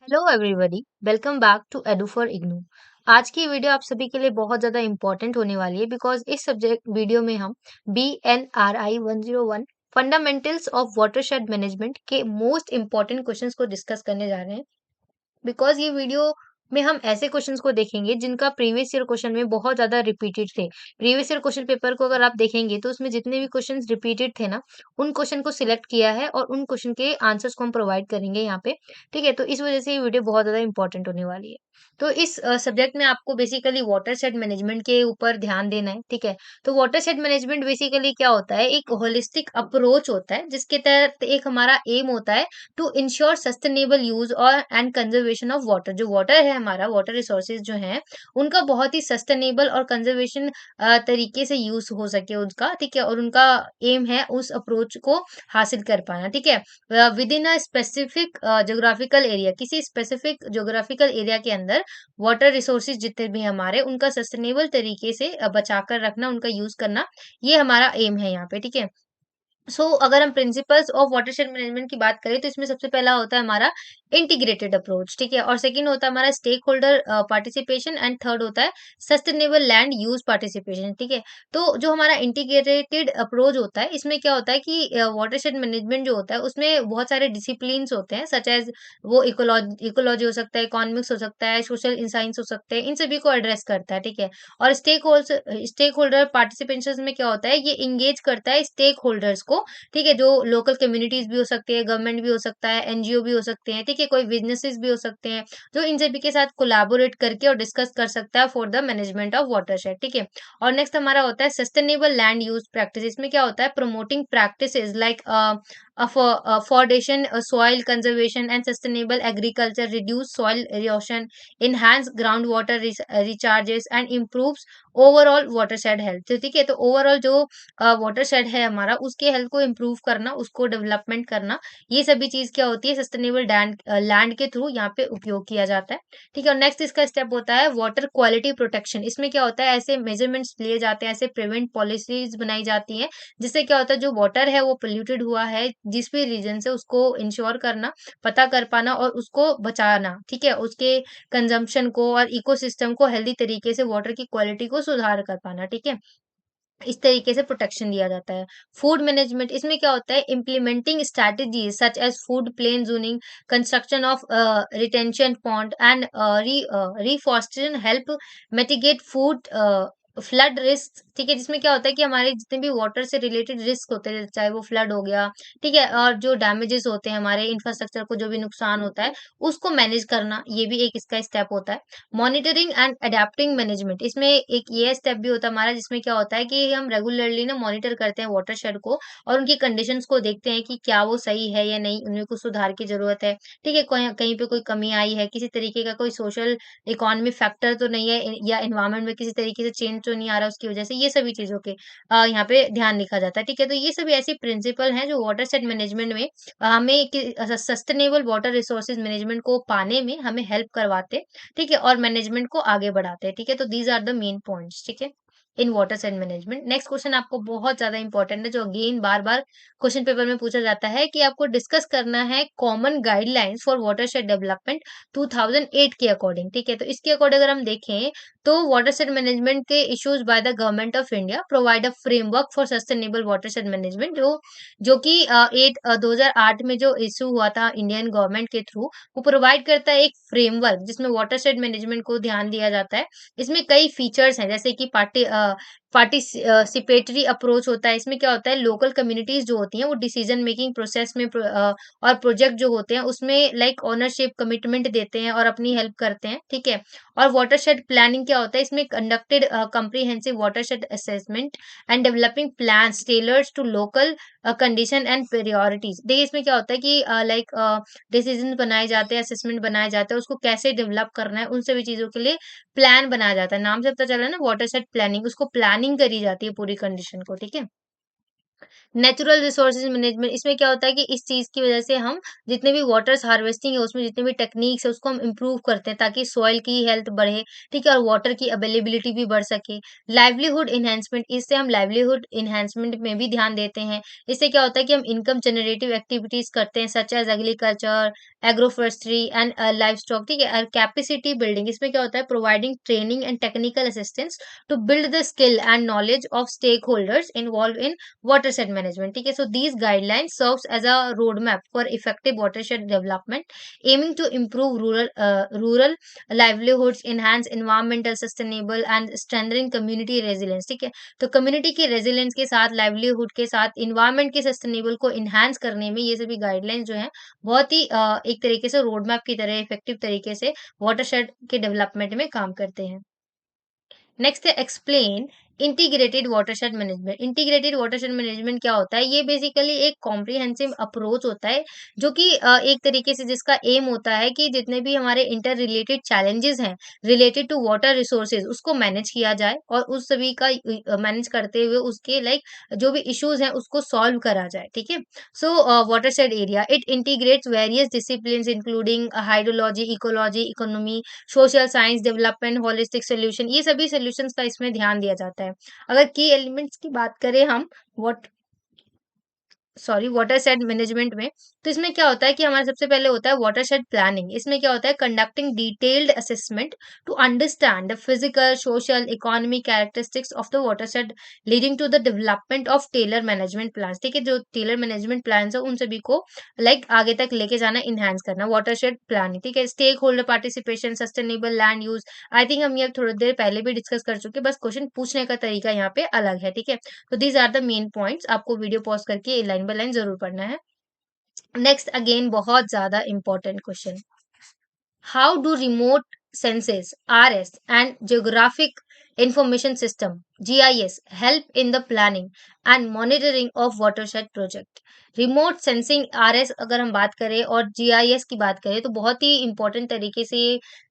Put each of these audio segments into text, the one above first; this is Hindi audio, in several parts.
Hello everybody, welcome back to edu for IGNOU. आज की वीडियो आप सभी के लिए बहुत ज़्यादा इंपॉर्टेंट होने वाली है बिकॉज इस सब्जेक्ट वीडियो में हम BNRI 101 fundamentals of watershed management के मोस्ट इंपॉर्टेंट क्वेश्चंस को डिस्कस करने जा रहे हैं। बिकॉज ये वीडियो में हम ऐसे क्वेश्चंस को देखेंगे जिनका प्रीवियस ईयर क्वेश्चन में बहुत ज्यादा रिपीटेड थे। प्रीवियस ईयर क्वेश्चन पेपर को अगर आप देखेंगे तो उसमें जितने भी क्वेश्चंस रिपीटेड थे ना, उन क्वेश्चन को सिलेक्ट किया है और उन क्वेश्चन के आंसर्स को हम प्रोवाइड करेंगे यहाँ पे। ठीक है, तो इस वजह से ये वीडियो बहुत ज्यादा इंपॉर्टेंट होने वाली है। तो इस सब्जेक्ट में आपको बेसिकली वाटर शेड मैनेजमेंट के ऊपर ध्यान देना है। ठीक है, तो वाटर शेड मैनेजमेंट बेसिकली क्या होता है, एक होलिस्टिक अप्रोच होता है जिसके तहत एक हमारा एम होता है टू इंश्योर सस्टेनेबल यूज और एंड कंजर्वेशन ऑफ वाटर। जो वाटर है, हमारा वाटर रिसोर्सेज जो हैं, उनका बहुत ही सस्टेनेबल और कंजर्वेशन तरीके से यूज हो सके उसका। ठीक है, और उनका एम है उस अप्रोच को हासिल कर पाना। ठीक है, with in a specific geographical area, किसी स्पेसिफिक जोग्राफिकल एरिया के अंदर वाटर रिसोर्सेज जितने भी हमारे, उनका सस्टेनेबल तरीके से बचा कर रखना, उनका यूज करना, ये हमारा एम है यहाँ पे। ठीक है, अगर हम प्रिंसिपल्स ऑफ वाटरशेड मैनेजमेंट की बात करें तो इसमें सबसे पहला होता है हमारा इंटीग्रेटेड अप्रोच। ठीक है, और सेकंड होता है हमारा stakeholder participation and third होता है सस्टेनेबल लैंड यूज पार्टिसिपेशन। ठीक है, तो जो हमारा इंटीग्रेटेड अप्रोच होता है, इसमें क्या होता है कि वाटरशेड मैनेजमेंट जो होता है उसमें बहुत सारे डिसिप्लिन होते हैं, सच एज वो इकोलॉजी इकोलॉजी हो सकता है, इकोनॉमिक्स हो सकता है, सोशल साइंस हो सकते हैं, इन सभी को एड्रेस करता है। ठीक है, और स्टेक होल्डर पार्टिसिपेशन में क्या होता है, ये इंगेज करता है स्टेक होल्डर्स को। ठीक है, जो लोकल कम्युनिटीज भी हो सकती है, गवर्नमेंट भी हो सकता है, एनजीओ भी हो सकते हैं। ठीक है, कोई बिजनेसेस भी हो सकते हैं, जो इन सभी के साथ कोलैबोरेट करके और डिस्कस कर सकता है for the management of watershed. ठीक है, और नेक्स्ट हमारा होता है सस्टेनेबल लैंड यूज प्रैक्टिस। इसमें क्या होता है, promoting practices like affordation, soil conservation and sustainable agriculture, reduce soil erosion, enhance groundwater recharges and improves overall watershed health. तो ठीक है, तो ओवरऑल जो वाटरशेड है हमारा, उसके हेल्थ को इम्प्रूव करना, उसको डेवलपमेंट करना, ये सभी चीज क्या होती है, सस्टेनेबल लैंड के थ्रू यहाँ पे उपयोग किया जाता है। ठीक है, और नेक्स्ट इसका स्टेप होता है वाटर क्वालिटी प्रोटेक्शन। इसमें क्या होता है, ऐसे मेजरमेंट्स लिए जाते हैं, ऐसे प्रिवेंट पॉलिसीज बनाई जाती हैं जिससे क्या होता है, जो वाटर है वो पोल्यूटेड हुआ है जिस भी रीजन से, उसको इंश्योर करना, पता कर पाना और उसको बचाना। ठीक है, उसके कंजम्पशन को और इकोसिस्टम को हेल्दी तरीके से, वाटर की क्वालिटी को सुधार कर पाना। ठीक है, इस तरीके से प्रोटेक्शन दिया जाता है। फूड मैनेजमेंट, इसमें क्या होता है, implementing strategies such as flood plain zoning, construction of retention pond and reforestation help mitigate flood flood risk. ठीक है, जिसमें क्या होता है कि हमारे जितने भी वाटर से रिलेटेड रिस्क होते हैं, चाहे वो फ्लड हो गया, ठीक है, और जो डैमेजेस होते हैं हमारे इंफ्रास्ट्रक्चर को, जो भी नुकसान होता है, उसको मैनेज करना, ये भी एक इसका स्टेप होता है। मॉनिटरिंग एंड अडेप्टिंग मैनेजमेंट, इसमें एक ये स्टेप भी होता है हमारा, जिसमें क्या होता है कि हम रेगुलरली ना मॉनिटर करते हैं वाटरशेड को और उनकी कंडीशंस को देखते हैं कि क्या वो सही है या नहीं, उनमें कुछ सुधार की जरूरत है। ठीक है, कहीं कहीं पे कोई कमी आई है, किसी तरीके का कोई सोशल इकोनॉमी फैक्टर तो नहीं है, या एनवायरमेंट में किसी तरीके से चेंज तो नहीं आ रहा उसकी वजह से, ये सभी चीजों के यहाँ पे ध्यान लिखा जाता है। ठीक है, तो ये सभी ऐसी प्रिंसिपल हैं जो वाटरशेड मैनेजमेंट में हमें सस्टेनेबल वाटर रिसोर्सेज मैनेजमेंट को पाने में हमें हेल्प करवाते हैं। ठीक है, और मैनेजमेंट को आगे बढ़ाते हैं। ठीक है, तो these are the main points. ठीक है, in water and management. Next question आपको बहुत ज्यादा इंपॉर्टेंट है, जो अगेन बार बार क्वेश्चन पेपर में पूछा जाता है कि आपको डिस्कस करना है common guidelines for watershed development 2008 के अकॉर्डिंग। ठीक है, तो इसके अकॉर्डिंग अगर हम देखें तो वाटरशेड मैनेजमेंट के issues by the government of India provide a framework for sustainable watershed management, जो कि 2008 में जो इशू हुआ था इंडियन गवर्नमेंट के थ्रू, वो प्रोवाइड करता है एक फ्रेमवर्क जिसमें वाटरशेड मैनेजमेंट को ध्यान दिया जाता है। इसमें कई फीचर्स हैं, जैसे कि पार्टिसिपेटरी अप्रोच होता है। इसमें क्या होता है, लोकल कम्युनिटीज जो होती हैं वो डिसीजन मेकिंग प्रोसेस में और प्रोजेक्ट जो होते हैं उसमें लाइक ओनरशिप कमिटमेंट देते हैं और अपनी हेल्प करते हैं। ठीक है, और वाटरशेड प्लानिंग क्या होता है, इसमें conducted comprehensive watershed assessment and developing plans tailored to local condition and priorities. देखिए, इसमें क्या होता है कि लाइक डिसीजन बनाए जाते हैं, असेसमेंट बनाए जाते हैं, उसको कैसे डेवलप करना है, उन सभी चीजों के लिए प्लान बनाया जाता है। नाम से पता चल रहा है ना, वाटरशेड प्लानिंग, उसको प्लानिंग करी जाती है पूरी कंडीशन को। ठीक है, नेचुरल रिसोर्सेज मैनेजमेंट, इसमें क्या होता है कि इस चीज की वजह से हम जितने भी वाटर्स हार्वेस्टिंग है उसमें जितने भी टेक्निक्स है उसको हम इम्प्रूव करते हैं ताकि सॉइल की हेल्थ बढ़े, ठीक है, और वाटर की अवेलेबिलिटी भी बढ़ सके। लाइवलीहुड इन्हेंसमेंट, इससे हम लाइवलीहुड इन्हेंसमेंट में भी ध्यान देते हैं। इससे क्या होता है कि हम इनकम जनरेटिव एक्टिविटीज करते हैं such as agriculture, agroforestry and livestock, ठीक है। कैपेसिटी बिल्डिंग, इसमें क्या होता है providing training and technical assistance to build the skill and knowledge of stakeholders involve in watershed management, ठीक है। So these guidelines serves as a roadmap for effective watershed development, aiming to improve rural livelihoods, enhance environmental sustainable and strengthening community resilience, ठीक है। तो कम्युनिटी की रेजिलियंस के साथ, लाइवलीहुड के साथ, इन्वायरमेंट के सस्टेनेबल को इन्हांस करने में ये सभी गाइडलाइंस जो हैं बहुत ही एक तरीके से रोड मैप की तरह इफेक्टिव तरीके से वाटरशेड के डेवलपमेंट में काम करते हैं। नेक्स्ट है explain integrated watershed management. Integrated watershed management क्या होता है? ये बेसिकली एक कॉम्प्रिहेंसिव अप्रोच होता है जो कि एक तरीके से जिसका एम होता है कि जितने भी हमारे इंटर रिलेटेड चैलेंजेस हैं रिलेटेड टू वाटर रिसोर्सेज उसको मैनेज किया जाए और उस सभी का मैनेज करते हुए उसके लाइक जो भी इश्यूज हैं उसको सॉल्व करा जाए, ठीक है। So watershed area it integrates various discipline including hydrology, ecology, economy, social science, development, holistic solution, ये सभी सॉल्यूशंस का इसमें ध्यान दिया जाता है। अगर की एलिमेंट्स की बात करें हम व्हाट वाटरशेड मैनेजमेंट में, तो इसमें क्या होता है कि हमारा सबसे पहले होता है वाटरशेड प्लानिंग। इसमें क्या होता है conducting detailed assessment to understand the physical, social, economic characteristics of the watershed leading to the development of tailor management plans, ठीक है। जो टेलर मैनेजमेंट प्लान्स है उन सभी को लाइक आगे तक लेके जाना, इनहैंस करना, वाटरशेड प्लानिंग, ठीक है। Stakeholder participation, sustainable land use, I think हम ये थोड़ी देर पहले भी डिस्कस कर चुके हैं, बस क्वेश्चन पूछने का तरीका यहाँ पे अलग है, ठीक है। तो these are the main points, आपको वीडियो पॉज करके लाइन बाय लाइन जरूर पढ़ना है। नेक्स्ट अगेन बहुत ज्यादा important question, how do remote senses RS and geographic information system GIS help in the planning and monitoring of watershed project. Remote sensing RS अगर हम बात करें और जीआईएस की बात करें तो बहुत ही इंपॉर्टेंट तरीके से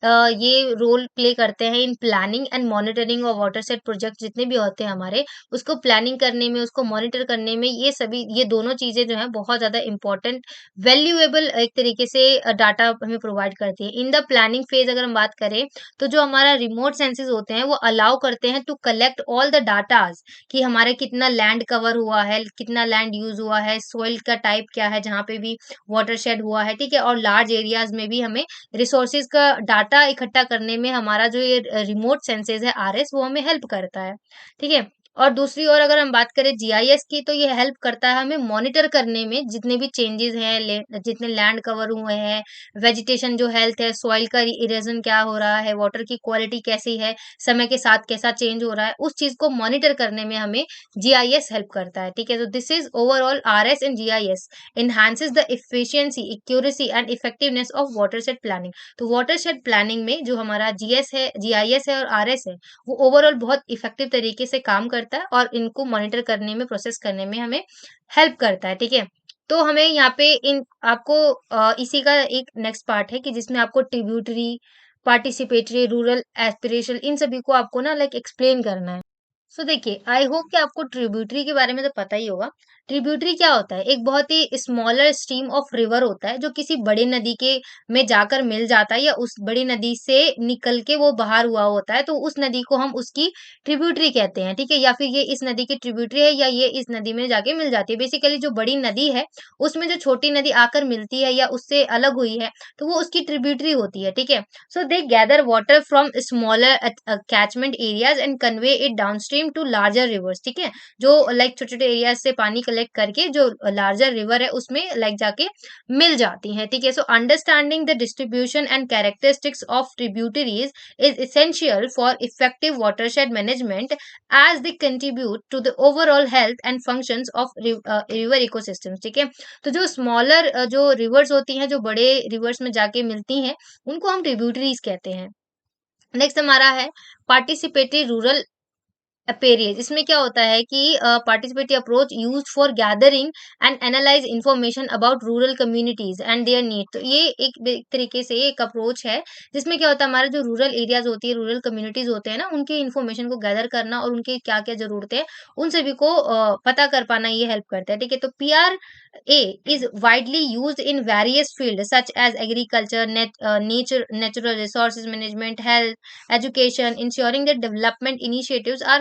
ये रोल प्ले करते हैं in planning and monitoring of watershed project जितने भी होते हैं हमारे, उसको प्लानिंग करने में, उसको मॉनिटर करने में, ये दोनों चीजें जो है बहुत ज्यादा इंपॉर्टेंट वैल्यूएबल एक तरीके से डाटा हमें प्रोवाइड करती है। इन द प्लानिंग फेज अगर हम बात करें तो जो हमारा रिमोट सेंसेस होते हैं वो अलाउ करते हैं to collect all the datas कि हमारे कितना लैंड कवर हुआ है, कितना लैंड यूज हुआ है, सोइल का टाइप क्या है जहाँ पे भी वाटरशेड हुआ है, ठीक है। और लार्ज एरियाज में भी हमें रिसोर्सेज का डाटा इकट्ठा करने में हमारा जो ये रिमोट सेंसेस है आरएस वो हमें हेल्प करता है, ठीक है। और दूसरी ओर अगर हम बात करें जीआईएस की तो ये हेल्प करता है हमें मॉनिटर करने में जितने भी चेंजेस हैं, जितने लैंड कवर हुए हैं, वेजिटेशन जो हेल्थ है, सॉइल का इरोजन क्या हो रहा है, वाटर की क्वालिटी कैसी है, समय के साथ कैसा चेंज हो रहा है, उस चीज को मॉनिटर करने में हमें जीआईएस हेल्प करता है, ठीक है। तो this is overall RS and GIS enhances the efficiency, accuracy and effectiveness of watershed planning। तो watershed planning में जो हमारा जीएस है, जीआईएस है और आरएस है वो ओवरऑल बहुत इफेक्टिव तरीके से काम करता है और इनको मॉनिटर करने में, प्रोसेस करने में हमें हेल्प करता है, ठीक है। तो हमें यहाँ पे इन आपको इसी का एक नेक्स्ट पार्ट है कि जिसमें आपको ट्रिब्यूटरी, पार्टिसिपेटरी, रूरल एस्पिरेशन, इन सभी को आपको ना लाइक एक्सप्लेन करना है। सो देखिए, आई होप कि आपको ट्रिब्यूटरी के बारे में तो पता ही होगा। ट्रिब्यूटरी क्या होता है? एक बहुत ही स्मॉलर स्ट्रीम ऑफ रिवर होता है जो किसी बड़ी नदी के में जाकर मिल जाता है या उस बड़ी नदी से निकल के वो बाहर हुआ होता है, तो उस नदी को हम उसकी ट्रिब्यूटरी कहते हैं, ठीक है। या फिर ये इस नदी की ट्रिब्यूटरी है या ये इस नदी में जाके मिल जाती है। बेसिकली जो बड़ी नदी है उसमें जो छोटी नदी आकर मिलती है या उससे अलग हुई है तो वो उसकी ट्रिब्यूटरी होती है, ठीक है। So they gather water from smaller catchment areas and convey it downstream to larger rivers, ठीक है। जो लाइक छोटे छोटे एरिया से पानी कलेक्ट करके जो लार्जर रिवर है उसमें लाइक जाके मिल जाती हैं, ठीक है। So understanding the distribution and characteristics of tributaries is essential for effective watershed management as they contribute to the overall health and functions of river ecosystems, ठीक है। तो जो स्मॉलर जो रिवर्स होती हैं, जो बड़े रिवर्स में जाके मिलती हैं, उनको हम ट्रिब्यूटरीज कहते हैं। नेक्स्ट हमारा है पार्टिसिपेटरी रूरल अपेरियज इसमें क्या होता है कि participatory approach used for gathering and analyse information about rural communities and their need. तो ये एक तरीके से एक अप्रोच है जिसमें क्या होता है, हमारे जो रूरल एरियाज होती है, रूरल कम्युनिटीज होते हैं ना, उनकी इन्फॉर्मेशन को गैदर करना और उनकी क्या क्या जरूरतें हैं उन सभी को पता कर पाना, ये हेल्प करता है। ठीक है, तो PRA is widely used in various fields such as agriculture, natural resources management, health, education, ensuring that development initiatives are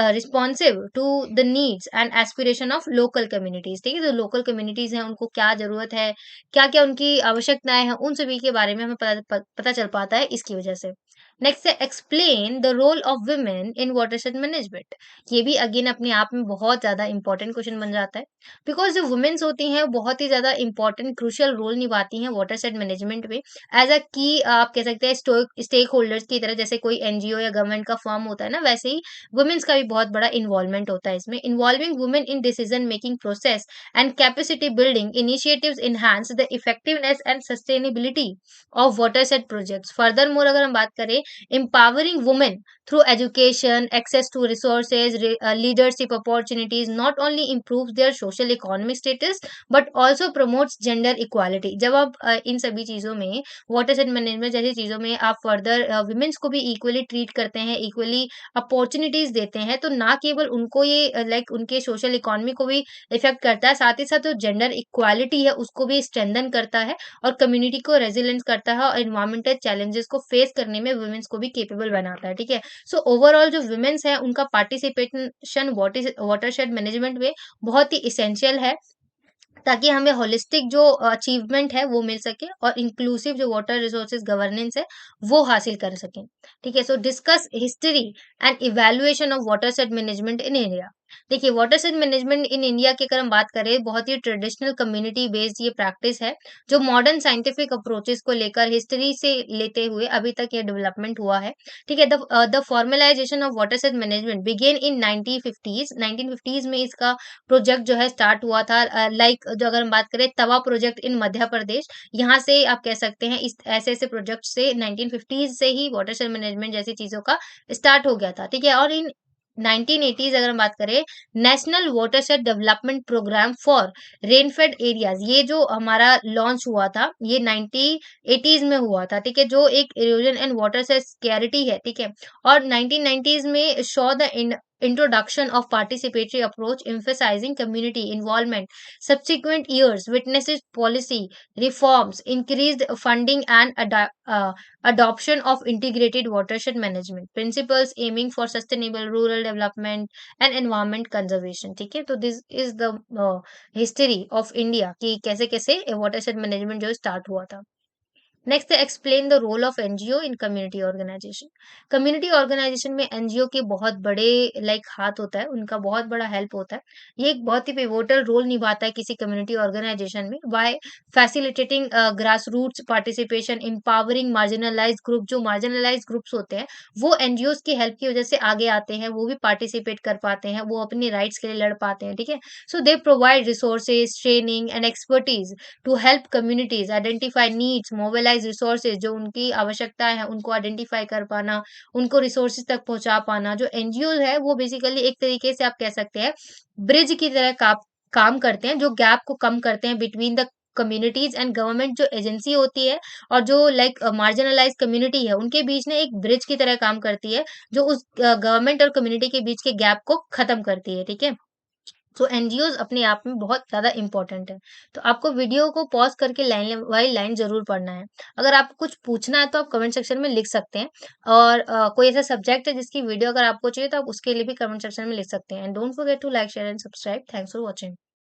responsive to the needs and aspiration of local communities। ठीक है, जो लोकल कम्युनिटीज हैं उनको क्या जरूरत है, क्या क्या उनकी आवश्यकताएं हैं, उन सभी के बारे में हमें पता चल पाता है इसकी वजह से। नेक्स्ट है explain the role of women in watershed management. ये भी अगेन अपने आप में बहुत ज्यादा इंपॉर्टेंट क्वेश्चन बन जाता है, बिकॉज जो वुमेन्स होती हैं वो बहुत ही ज्यादा इंपॉर्टेंट क्रूशियल रोल निभाती हैं वाटरशेड मैनेजमेंट में, एज अ की आप कह सकते हैं स्टेक होल्डर्स की तरह। जैसे कोई एनजीओ या गवर्नमेंट का फॉर्म होता है ना, वैसे ही वुमेन्स का भी बहुत बड़ा इन्वॉल्वमेंट होता है इसमें। Involving women in decision making process and capacity building initiatives enhance the effectiveness and sustainability of watershed projects. Further more अगर हम बात करें, empowering women through education, access to resources, leadership opportunities not only improves their social economic status but also promotes gender equality। जब आप इन सभी चीजों में, वाटर सेट मैनेजमेंट जैसी चीजों में आप फर्दर वुमेन्स को भी इक्वली ट्रीट करते हैं, इक्वली अपॉर्चुनिटीज देते हैं, तो ना केवल उनको ये लाइक उनके सोशल इकोनॉमी को भी इफेक्ट करता है, साथ ही साथ जो जेंडर इक्वालिटी है उसको भी स्ट्रेंथन करता है और कम्युनिटी को रेजिलेंस करता है और एनवायरमेंटल चैलेंजेस को फेस करने में वुमेन्स को भी केपेबल बनाता है। ठीक है, सो ओवरऑल जो वुमेन्स है उनका पार्टिसिपेशन वाटरशेड मैनेजमेंट में बहुत ही इसेंशियल है, ताकि हमें होलिस्टिक जो अचीवमेंट है वो मिल सके और इंक्लूसिव जो वाटर रिसोर्सेज गवर्नेंस है वो हासिल कर सकें। ठीक है, so discuss history and evaluation of watershed management in India. देखिए, watershed management in India की अगर हम बात करें, बहुत ही ट्रेडिशनल कम्युनिटी बेस्ड ये प्रैक्टिस है, जो मॉडर्न साइंटिफिक अप्रोचेस को लेकर हिस्ट्री से लेते हुए अभी तक ये डेवलपमेंट हुआ है। ठीक है, the formalisation of watershed management began in 1950s। 1950s में इसका प्रोजेक्ट जो है स्टार्ट हुआ था। लाइक जो अगर हम बात करें तवा प्रोजेक्ट इन मध्य प्रदेश, यहाँ से आप कह सकते हैं इस ऐसे ऐसे प्रोजेक्ट से 1950s से ही वाटरशेड मैनेजमेंट जैसी चीजों का स्टार्ट हो गया था। ठीक है, और इन 1980s अगर हम बात करें, national watershed development programme for rainfed areas, ये जो हमारा लॉन्च हुआ था ये 1980s में हुआ था। ठीक है, जो एक इरोजन एंड वाटर से स्कैरिटी है। ठीक है, और 1990s में show the introduction of participatory approach emphasizing community involvement। Subsequent years witnesses policy reforms, increased funding and adoption of integrated watershed management principles aiming for sustainable rural development and environment conservation। ठीक है, तो this is the history of India कि कैसे कैसे वाटरशेड मैनेजमेंट जो स्टार्ट हुआ था। नेक्स्ट है explain the role of NGO in community organisation. Community organisation में एनजीओ के बहुत बड़े लाइक हाथ होता है, उनका बहुत बड़ा हेल्प होता है। ये एक बहुत ही पिवोटल रोल निभाता है किसी कम्युनिटी ऑर्गेनाइजेशन में, by facilitating grass roots participation, empowering marginalise group. जो मार्जिनलाइज ग्रुप्स होते हैं वो एनजीओ की हेल्प की वजह से आगे आते हैं, वो भी पार्टिसिपेट कर पाते हैं, वो अपनी राइट्स के लिए लड़ पाते हैं। ठीक है, so they provide resources, training and expertise to help communities identify needs, mobilise resources. जो उनकी आवश्यकताएं हैं उनको आइडेंटिफाई कर पाना, उनको रिसोर्सेज तक पहुंचा पाना। जो एनजीओ है वो बेसिकली एक तरीके से आप कह सकते हैं ब्रिज की तरह काम करते हैं, जो गैप को कम करते हैं between the communities and government. जो एजेंसी होती है और जो लाइक मार्जिनलाइज कम्युनिटी है उनके बीच में एक ब्रिज की तरह काम करती है, जो उस गवर्नमेंट और कम्युनिटी के बीच के गैप को खत्म करती है। ठीक है, तो एनजीओज अपने आप में बहुत ज्यादा इंपॉर्टेंट है। तो आपको वीडियो को पॉज करके लाइन बाई लाइन जरूर पढ़ना है। अगर आपको कुछ पूछना है तो आप कमेंट सेक्शन में लिख सकते हैं, और कोई ऐसा सब्जेक्ट है जिसकी वीडियो अगर आपको चाहिए तो आप उसके लिए भी कमेंट सेक्शन में लिख सकते हैं। And don't forget to like share and subscribe. Thanks for watching.